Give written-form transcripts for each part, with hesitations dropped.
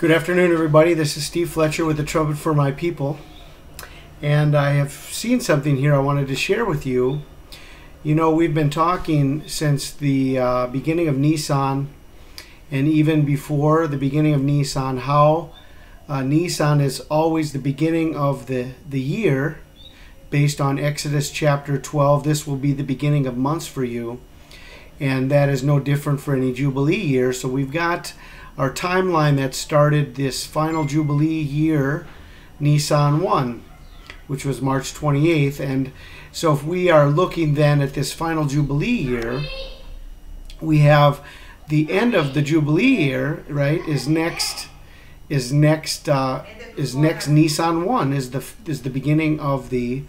Good afternoon, everybody. This is Steve Fletcher with the Trumpet for My People. And I have seen something here I wanted to share with you. You know, we've been talking since the beginning of Nisan, and even before the beginning of Nisan, how Nisan is always the beginning of the year. Based on Exodus chapter 12, this will be the beginning of months for you. And that is no different for any Jubilee year. So we've got our timeline that started this final Jubilee year, Nisan 1, which was March 28th. And so if we are looking then at this final Jubilee year, we have the end of the Jubilee year, right, is next Nisan 1, is the beginning of the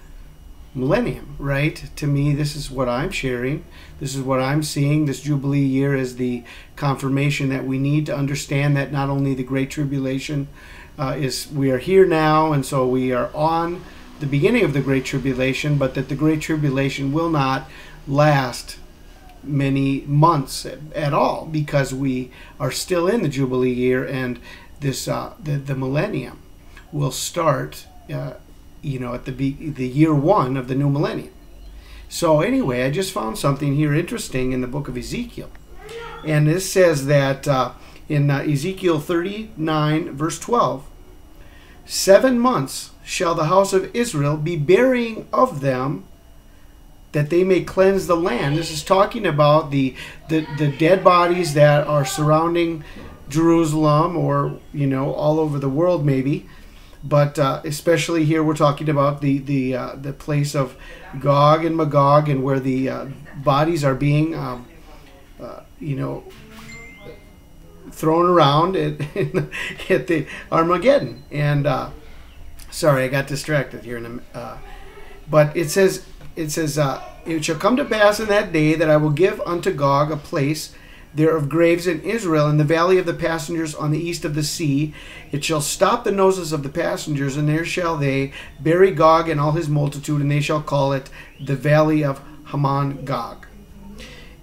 millennium, right? To me, this is what I'm sharing. This is what I'm seeing. This Jubilee year is the confirmation that we need to understand that not only the Great Tribulation we are here now, and so we are on the beginning of the Great Tribulation, but that the Great Tribulation will not last many months at all, because we are still in the Jubilee year, and this the millennium will start at the year 1 of the new millennium. So anyway, I just found something here interesting in the book of Ezekiel. And this says that in Ezekiel 39, verse 12, 7 months shall the house of Israel be burying of them, that they may cleanse the land. This is talking about the dead bodies that are surrounding Jerusalem, or all over the world maybe. But especially here, we're talking about the place of Gog and Magog, and where the bodies are being, thrown around at the Armageddon. And sorry, I got distracted here. But it says, it shall come to pass in that day that I will give unto Gog a place there of graves in Israel, in the valley of the passengers on the east of the sea. It shall stop the noses of the passengers, and there shall they bury Gog and all his multitude, and they shall call it the Valley of Hamon Gog.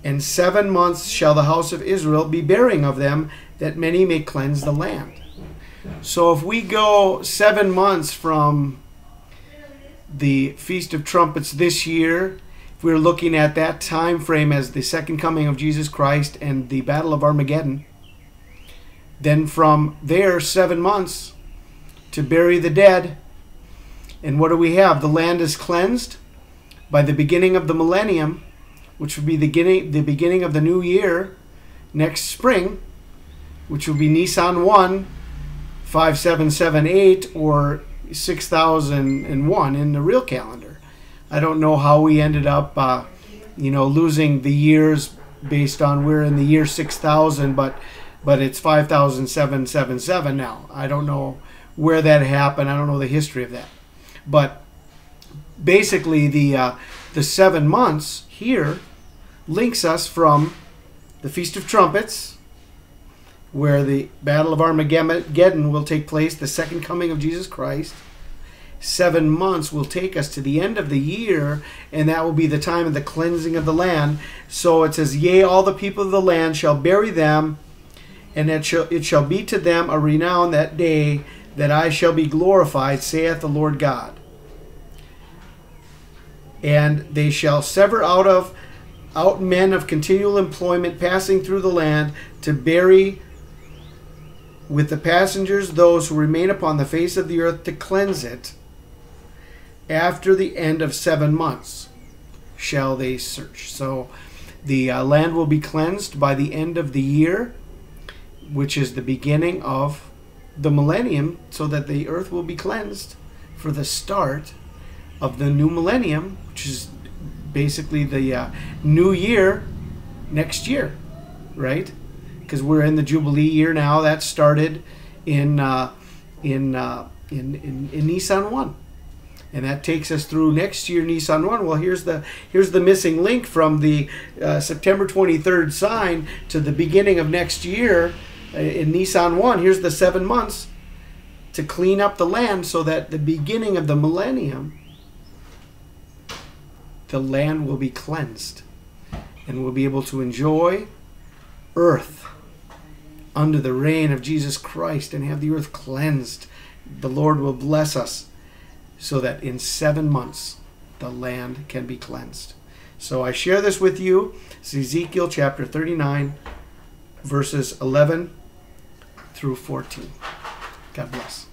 And 7 months shall the house of Israel be burying of them, that many may cleanse the land. So if we go 7 months from the Feast of Trumpets this year, we're looking at that time frame as the second coming of Jesus Christ and the Battle of Armageddon. Then from there, 7 months to bury the dead. And what do we have? The land is cleansed by the beginning of the millennium, which would be the beginning of the new year next spring, which will be Nisan 1, 5778, or 6001 in the real calendar. I don't know how we ended up, losing the years based on we're in the year 6000, but it's 5777 now. I don't know where that happened. I don't know the history of that. But basically, the 7 months here links us from the Feast of Trumpets, where the Battle of Armageddon will take place, the second coming of Jesus Christ. 7 months will take us to the end of the year, and that will be the time of the cleansing of the land. So it says, yea, all the people of the land shall bury them, and it shall be to them a renown that day, that I shall be glorified, saith the Lord God. And they shall sever out men of continual employment passing through the land, to bury with the passengers those who remain upon the face of the earth, to cleanse it. After the end of 7 months shall they search. So the land will be cleansed by the end of the year, which is the beginning of the millennium, so that the earth will be cleansed for the start of the new millennium, which is basically the new year next year, right? Because we're in the Jubilee year now. That started in Nisan 1. And that takes us through next year, Nisan 1. Well, here's the missing link from the September 23rd sign to the beginning of next year in Nisan 1. Here's the 7 months to clean up the land, so that the beginning of the millennium, the land will be cleansed, and we'll be able to enjoy earth under the reign of Jesus Christ and have the earth cleansed. The Lord will bless us so that in 7 months the land can be cleansed. So I share this with you. It's Ezekiel chapter 39, verses 11 through 14. God bless.